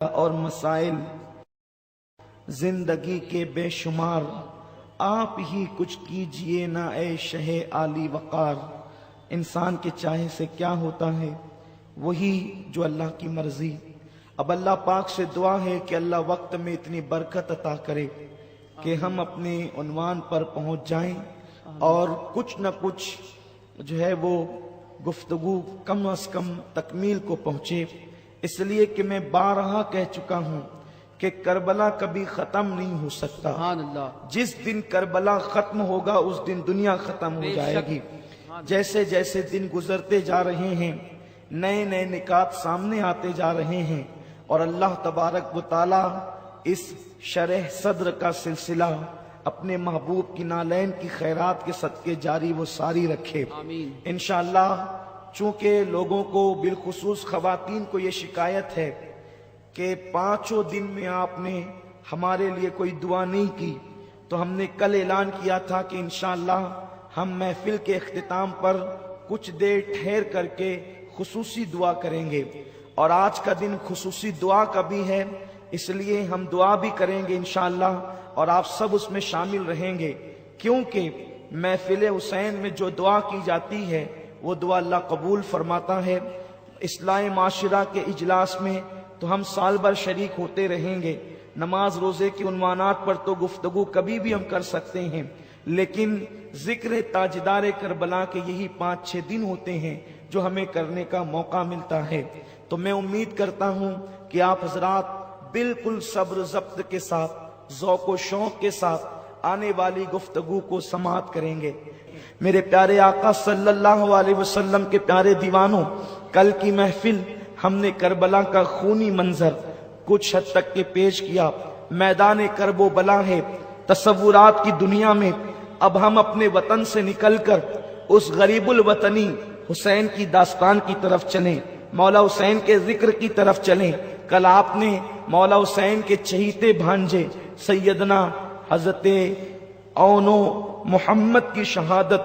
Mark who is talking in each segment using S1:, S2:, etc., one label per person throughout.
S1: اور مسائل زندگی کے بے شمار، آپ ہی کچھ کیجئے نا اے شہ عالی وقار۔ انسان کے چاہے سے کیا ہوتا ہے؟ وہی جو اللہ کی مرضی۔ اب اللہ پاک سے دعا ہے کہ اللہ وقت میں اتنی برکت عطا کرے کہ ہم اپنے عنوان پر پہنچ جائیں اور کچھ نہ کچھ جو ہے وہ گفتگو کم از کم تکمیل کو پہنچے۔ اس لیے کہ میں بارہا کہہ چکا ہوں کہ کربلا کبھی ختم نہیں ہو سکتا۔ جس دن کربلا ختم ہوگا اس دن دنیا ختم ہو جائے گی۔ جیسے جیسے دن گزرتے جا رہے ہیں نئے نئے نکات سامنے آتے جا رہے ہیں، اور اللہ تبارک و تعالی اس شرح صدر کا سلسلہ اپنے محبوب کی نالین کی خیرات کے صدقے جاری و ساری رکھے انشاءاللہ۔ چونکہ لوگوں کو بالخصوص خواتین کو یہ شکایت ہے کہ 5 دن میں آپ نے ہمارے لیے کوئی دعا نہیں کی، تو ہم نے کل اعلان کیا تھا کہ انشاءاللہ ہم محفل کے اختتام پر کچھ دیر ٹھہر کر کے خصوصی دعا کریں گے، اور آج کا دن خصوصی دعا کا بھی ہے، اس لیے ہم دعا بھی کریں گے انشاءاللہ، اور آپ سب اس میں شامل رہیں گے، کیونکہ محفل حسین میں جو دعا کی جاتی ہے وہ دعا اللہ قبول فرماتا ہے۔ اصلاح معاشرہ کے اجلاس میں تو ہم سال بھر شریک ہوتے رہیں گے، نماز روزے کے عنوانات پر تو گفتگو کبھی بھی ہم کر سکتے ہیں، لیکن ذکر تاجدار کربلا کے یہی 5-6 دن ہوتے ہیں جو ہمیں کرنے کا موقع ملتا ہے۔ تو میں امید کرتا ہوں کہ آپ حضرات بالکل صبر ضبط کے ساتھ، ذوق و شوق کے ساتھ آنے والی گفتگو کو سماعت کریں گے۔ میرے پیارے آقا صلی اللہ علیہ وسلم کے پیارے دیوانوں، کل کی محفل ہم نے کربلا کا خونی منظر کچھ حد تک کے پیش کیا۔ میدان کرب و بلا ہے، تصورات کی دنیا میں اب ہم اپنے وطن سے نکل کر اس غریب الوطنی حسین کی داستان کی طرف چلیں، مولا حسین کے ذکر کی طرف چلیں۔ کل آپ نے مولا حسین کے چہیتے بھانجے سیدنا حضرت اونو محمد کی شہادت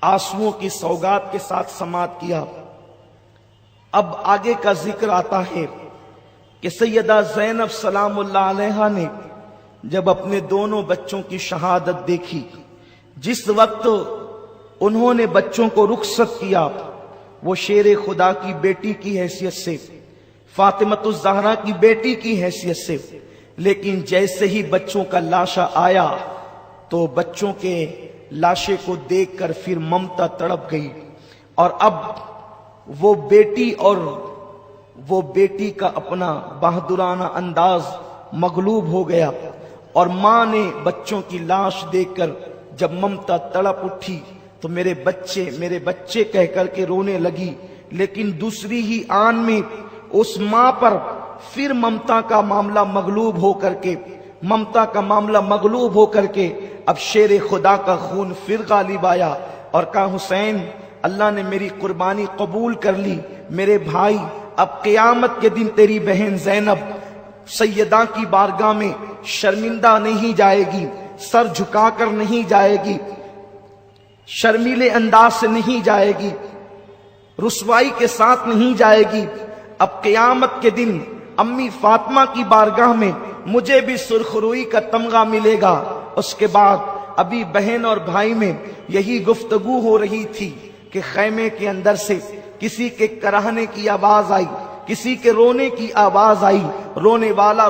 S1: آنسوؤں کی سوگات کے ساتھ سماعت کیا۔ اب آگے کا ذکر آتا ہے کہ سیدہ زینب سلام اللہ علیہا نے جب اپنے دونوں بچوں کی شہادت دیکھی، جس وقت انہوں نے بچوں کو رخصت کیا، وہ شیر خدا کی بیٹی کی حیثیت سے، فاطمۃ الزہرا کی بیٹی کی حیثیت سے، لیکن جیسے ہی بچوں کا لاشا آیا تو بچوں کے لاشے کو دیکھ کر پھر ممتا تڑپ گئی، اور اب وہ بیٹی اور وہ بیٹی کا اپنا بہادرانہ انداز مغلوب ہو گیا، اور ماں نے بچوں کی لاش دیکھ کر جب ممتا تڑپ اٹھی تو میرے بچے کہہ کر کے رونے لگی، لیکن دوسری ہی آن میں اس ماں پر پھر ممتا کا معاملہ مغلوب ہو کر کے اب شیر خدا کا خون پھر غالب آیا، اور کہا حسین اللہ نے میری قربانی قبول کر لی، میرے بھائی اب قیامت کے دن تیری بہن زینب سیدہ کی بارگاہ میں شرمندہ نہیں جائے گی، سر جھکا کر نہیں جائے گی، شرمیلے انداز سے نہیں جائے گی، رسوائی کے ساتھ نہیں جائے گی۔ اب قیامت کے دن امی فاطمہ کی بارگاہ میں مجھے بھی سرخروئی کا تمغہ ملے گا۔ اس کے بعد ابھی بہن اور بھائی میں یہی گفتگو ہو رہی تھی کہ خیمے کے اندر سے کسی کے کراہنے کی آواز آئی، کسی کے رونے کی آواز آئی، رونے والا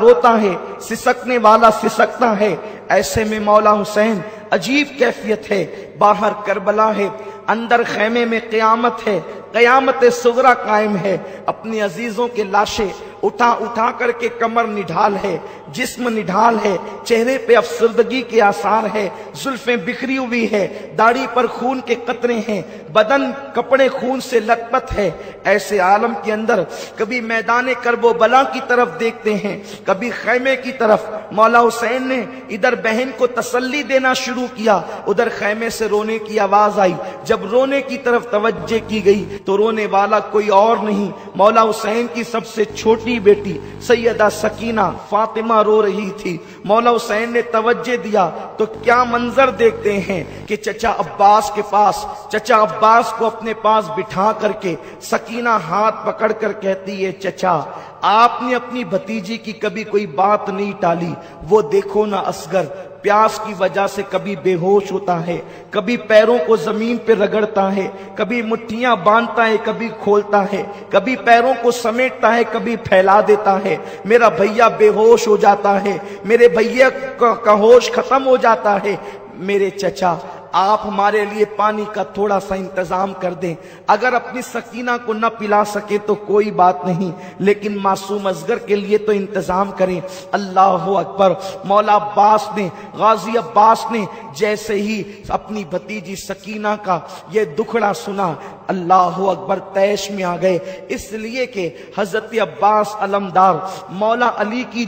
S1: روتا ہے، سسکنے والا سسکتا ہے۔ ایسے میں مولا حسین عجیب کیفیت ہے، باہر کربلا ہے، اندر خیمے میں قیامت ہے، قیامت صغرا قائم ہے، اپنے عزیزوں کے لاشیں اٹھا کر کے کمر نڈھال ہے، جسم نڈھال ہے، چہرے پہ افسردگی کے آثار ہے، زلفیں بکھری ہوئی ہے، داڑھی پر خون کے قطرے ہیں، بدن کپڑے خون سے لت پت ہے۔ ایسے عالم کے اندر کبھی میدان کرب و بلا کی طرف دیکھتے ہیں، کبھی خیمے کی طرف۔ مولا حسین نے ادھر بہن کو تسلی دینا شروع کیا، ادھر خیمے سے رونے کی آواز آئی۔ جب رونے کی طرف توجہ کی گئی تو رونے والا کوئی اور نہیں، مولا حسین کی سب سے چھوٹی چھوٹی بیٹی سیدہ سکینہ فاطمہ رو رہی تھی. مولا حسین نے توجہ دیا تو کیا منظر دیکھتے ہیں کہ چچا عباس کے پاس، چچا عباس کو اپنے پاس بٹھا کر کے سکینہ ہاتھ پکڑ کر کہتی ہے چچا آپ نے اپنی بھتیجی کی کبھی کوئی بات نہیں ٹالی. وہ دیکھو نا اصغر پیاس کی وجہ سے کبھی بے ہوش ہوتا ہے، کبھی پیروں کو زمین پہ رگڑتا ہے، کبھی مٹھیاں باندھتا ہے، کبھی کھولتا ہے، کبھی پیروں کو سمیٹتا ہے، کبھی پھیلا دیتا ہے. میرا بھیا بے ہوش ہو جاتا ہے، میرے بھیا کا ہوش ختم ہو جاتا ہے. میرے چچا آپ ہمارے لیے پانی کا تھوڑا سا انتظام کر دیں. اگر اپنی سکینہ کو نہ پلا سکے تو کوئی بات نہیں، لیکن معصوم اصغر کے لیے تو انتظام کریں. اللہ اکبر. مولا عباس نے، غازی عباس نے جیسے ہی اپنی بھتیجی سکینہ کا یہ دکھڑا سنا، اللہ اکبر طیش میں آ گئے. اس لیے کہ حضرت عباس علمدار مولا علی کی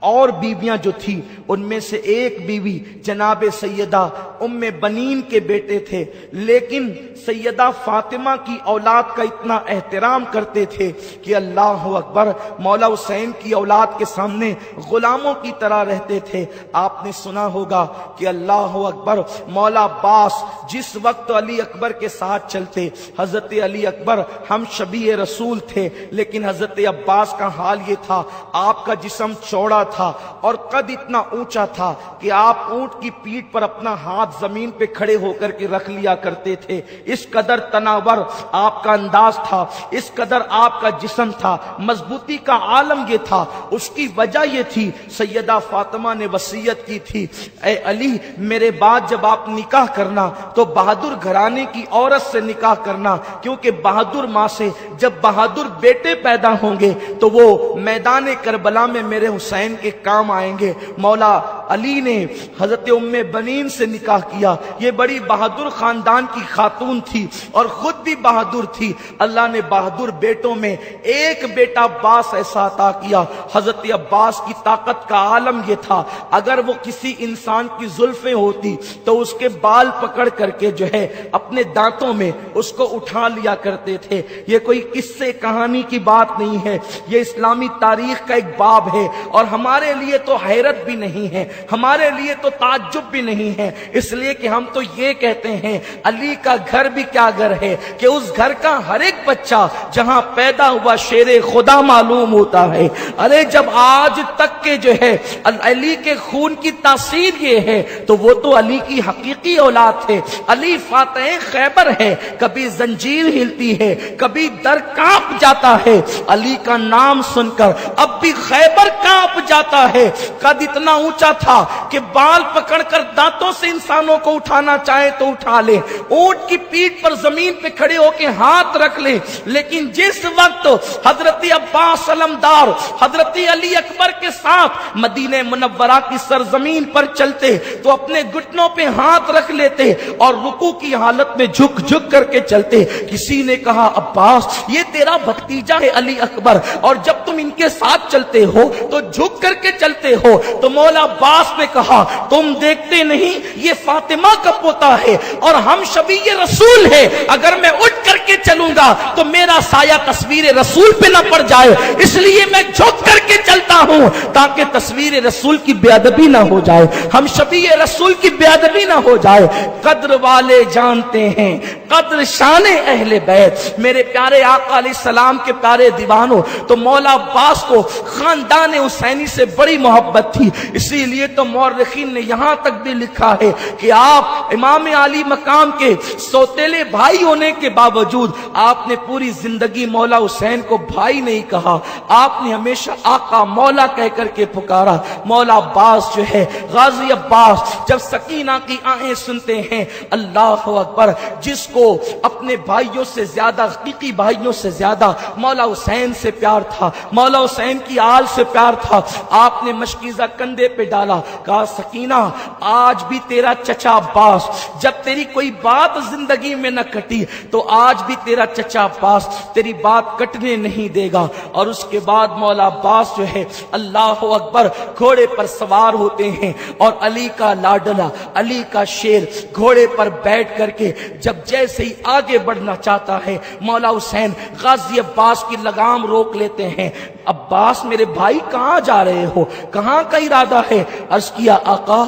S1: اور بیویاں جو تھی ان میں سے ایک بیوی جناب سیدہ ام بنین کے بیٹے تھے، لیکن سیدہ فاطمہ کی اولاد کا اتنا احترام کرتے تھے کہ اللہ اکبر مولا حسین کی اولاد کے سامنے غلاموں کی طرح رہتے تھے. آپ نے سنا ہوگا کہ اللہ اکبر مولا عباس جس وقت علی اکبر کے ساتھ چلتے، حضرت علی اکبر ہم شبیہ رسول تھے، لیکن حضرت عباس کا حال یہ تھا آپ کا جسم چوڑا تھا اور قد اتنا اونچا تھا کہ آپ اونٹ کی پیٹھ پر اپنا ہاتھ زمین پہ کھڑے ہو کر کے رکھ لیا کرتے تھے. اس قدر تناور آپ کا انداز تھا، اس قدر آپ کا جسم تھا، مضبوطی کا عالم یہ تھا. اس کی وجہ یہ تھی سیدہ فاطمہ نے وصیت کی تھی، اے علی میرے بعد جب آپ نکاح کرنا تو بہادر گھرانے کی عورت سے نکاح کرنا، کیونکہ بہادر ماں سے جب بہادر بیٹے پیدا ہوں گے تو وہ میدان کربلا میں میرے حسین کے کام آئیں گے. مولا علی نے حضرت ام بنین سے نکاح کیا. یہ بڑی بہادر خاندان کی خاتون تھی اور خود بھی بہادر تھی. اللہ نے بہادر بیٹوں میں ایک بیٹا عباس ایسا عطا کیا. حضرت عباس کی طاقت کا عالم یہ تھا، اگر وہ کسی انسان کی زلفیں ہوتی تو اس کے بال پکڑ کر کے جو ہے اپنے دانتوں میں اس کو اٹھا لیا کرتے تھے. یہ کوئی قصے کہانی کی بات نہیں ہے، یہ اسلامی تاریخ کا ایک باب ہے. اور ہمارے لیے تو حیرت بھی نہیں ہے، ہمارے لیے تو تعجب بھی نہیں ہے، اس لیے کہ ہم تو یہ کہتے ہیں علی کا گھر بھی کیا گھر ہے کہ اس گھر کا ہر ایک بچہ جہاں پیدا ہوا شیر خدا معلوم ہوتا ہے. ارے جب آج تک کے جو ہے علی کے خون کی تاثیر یہ ہے تو وہ تو علی کی حقیقی اولاد تھے. علی فاتح خیبر ہے، کبھی زنجیر ہلتی ہے، کبھی در کانپ جاتا ہے. علی کا نام سن کر اب بھی خیبر کانپ جاتا ہے. قد اتنا اونچا تھا کہ بال پکڑ کر دانتوں سے انسانوں کو اٹھانا چاہے تو اٹھا لے، اونٹ کی پیٹھ پر زمین پہ کھڑے ہو کے ہاتھ رکھ لے. لیکن جس وقت حضرت عباس علمدار حضرت علی اکبر کے ساتھ مدینہ منورہ کی سرزمین پر چلتے تو اپنے گھٹنوں پہ ہاتھ رکھ لیتے اور رکوع کی حالت میں جھک جھک کر کے چلتے. کسی نے کہا عباس یہ تیرا بھتیجا ہے علی اکبر، اور جب تم ان کے ساتھ چلتے ہو تو جھک کر کے چلتے ہو. تو مولا عباس نے کہا تم دیکھتے نہیں یہ فاطمہ کا پوتا ہے اور ہم شبیہ رسول ہے، اگر میں اٹھ کر کے چلوں گا تو میرا سایہ تصویر رسول پہ نہ پڑ جائے، اس لیے میں جھک کر کے چلتا ہوں تاکہ تصویر رسول کی بے ادبی نہ ہو جائے، ہم شبیہ رسول کی بے ادبی نہ ہو جائے. قدر والے جانتے ہیں قدر شان اہل بیت. میرے پیارے آقا علیہ السلام کے پیارے دیوانوں، تو مولا عباس کو خاندان حسینی سے بڑی محبت تھی. اسی لیے تو مورخین نے یہاں تک بھی لکھا ہے کہ آپ امام علی مقام کے سوتیلے بھائی ہونے کے باوجود آپ نے پوری زندگی مولا حسین کو بھائی نہیں کہا، آپ نے ہمیشہ آقا مولا کہہ کر کے پکارا. مولا عباس جو ہے غازی عباس جب سکینہ کی آہیں سنتے ہیں، اللہ اکبر، جس کو اپنے بھائیوں سے زیادہ، حقیقی بھائیوں سے زیادہ مولا حسین سے پیار تھا، مولا حسین کی آل سے پیار تھا، آپ نے مشکیزہ کندھے پہ ڈالا ڈالا، کہا سکینہ آج بھی تیرا چچا عباس، جب تیری کوئی بات زندگی میں نہ کٹی تو آج بھی تیرا چچا عباس تیری بات کٹنے نہیں دے گا۔ اور اس کے بعد مولا عباس جو ہے اللہ اکبر گھوڑے پر سوار ہوتے ہیں، اور علی کا لاڈلا، علی کا شیر گھوڑے پر بیٹھ کر کے جب جیسے ہی آگے بڑھنا چاہتا ہے، مولا حسین غازی عباس کی لگام روک لیتے ہیں۔ عباس میرے بھائی کہاں جا رہے ہو، کہاں کا ارادہ ہے؟ عرض کیا آقا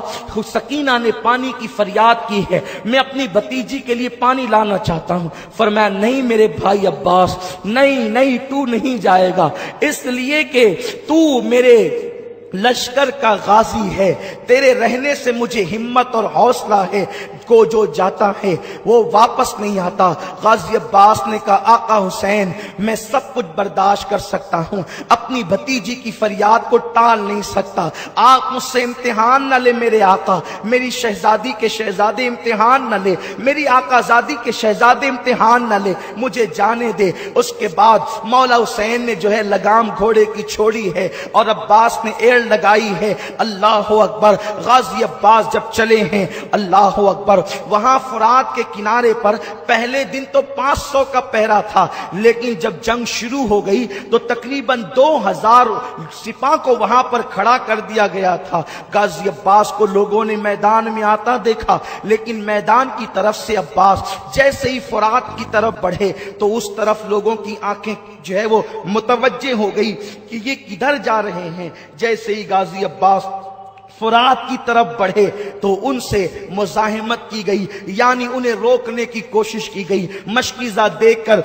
S1: سکینہ نے پانی کی فریاد کی ہے، میں اپنی بھتیجی کے لیے پانی لانا چاہتا ہوں۔ فرمایا نہیں میرے بھائی عباس، نہیں تو نہیں جائے گا، اس لیے کہ تو میرے لشکر کا غازی ہے، تیرے رہنے سے مجھے ہمت اور حوصلہ ہے، کو جو جاتا ہے وہ واپس نہیں آتا۔ غازی عباس نے کہا آقا حسین میں سب کچھ برداشت کر سکتا ہوں، اپنی بھتیجی کی فریاد کو ٹال نہیں سکتا، آپ مجھ سے امتحان نہ لے میرے آقا، میری شہزادی کے شہزادے امتحان نہ لے، میری آقا زادی کے شہزادے امتحان نہ لے، مجھے جانے دے۔ اس کے بعد مولا حسین نے جو ہے لگام گھوڑے کی چھوڑی ہے اور عباس نے ایڑ لگائی ہے۔ اللہ اکبر، غازی عباس جب چلے ہیں اللہ اکبر، وہاں فرات کے کنارے پر پہلے دن تو 500 کا پہرا تھا، لیکن جب جنگ شروع ہو گئی تو تقریباً 2000 سپاہ کو وہاں پر کھڑا کر دیا گیا تھا۔ غازی عباس کو لوگوں نے میدان میں آتا دیکھا، لیکن میدان کی طرف سے عباس جیسے ہی فرات کی طرف بڑھے تو اس طرف لوگوں کی آنکھیں جو ہے وہ متوجہ ہو گئی کہ یہ کدھر جا رہے ہیں۔ جیسے ہی غازی عباس فرات کی طرف بڑھے تو ان سے مزاحمت کی گئی، یعنی انہیں روکنے کی کوشش کی گئی۔ مشکیزہ دیکھ کر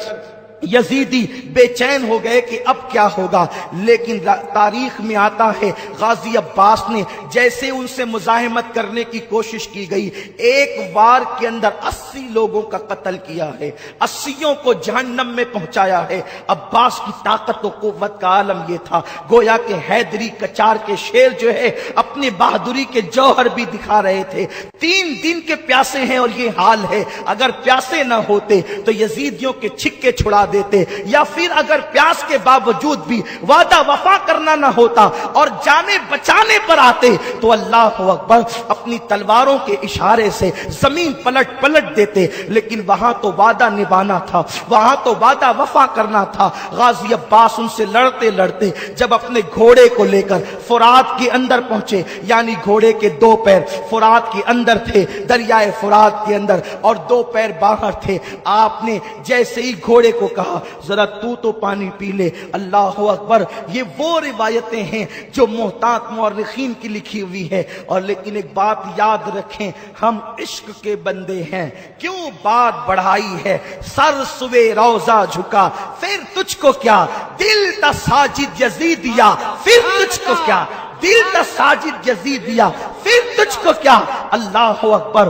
S1: یزیدی بے چین ہو گئے کہ اب کیا ہوگا، لیکن تاریخ میں آتا ہے غازی عباس نے جیسے ان سے مزاحمت کرنے کی کوشش کی گئی، ایک وار کے اندر 80 لوگوں کا قتل کیا ہے، 80 کو جہنم میں پہنچایا ہے۔ عباس کی طاقت و قوت کا عالم یہ تھا، گویا کہ حیدری کچار کے شیر جو ہے اپنی بہادری کے جوہر بھی دکھا رہے تھے۔ 3 دن کے پیاسے ہیں اور یہ حال ہے، اگر پیاسے نہ ہوتے تو یزیدیوں کے چھکے چھڑا دیتے، یا پھر اگر پیاس کے باوجود بھی وعدہ وفا کرنا نہ ہوتا اور جانے بچانے پر آتے تو اللہ اکبر اپنی تلواروں کے اشارے سے زمین پلٹ دیتے، لیکن وہاں تو وعدہ نبھانا تھا، وہاں تو وعدہ وفا کرنا تھا۔ غازی عباس ان سے لڑتے لڑتے جب اپنے گھوڑے کو لے کر فرات کے اندر پہنچے، یعنی گھوڑے کے 2 پیر فرات کے اندر تھے، دریائے فرات کے اندر، اور 2 پیر باہر تھے، آپ نے جیسے ہی گھوڑے کو کہا ذرا تو پانی پی لے۔ اللہ اکبر، یہ وہ روایتیں ہیں جو محتاط مورخین کی لکھی ہوئی ہے، اور لیکن ایک بات یاد رکھیں، ہم عشق کے بندے ہیں، کیوں بات بڑھائی ہے، سر سوے روضہ جھکا پھر تجھ کو کیا، دل تا ساجد یزیدیا پھر تجھ کو کیا، دل تا ساجد یزیدیا پھر تجھ کو کیا۔ اللہ اکبر۔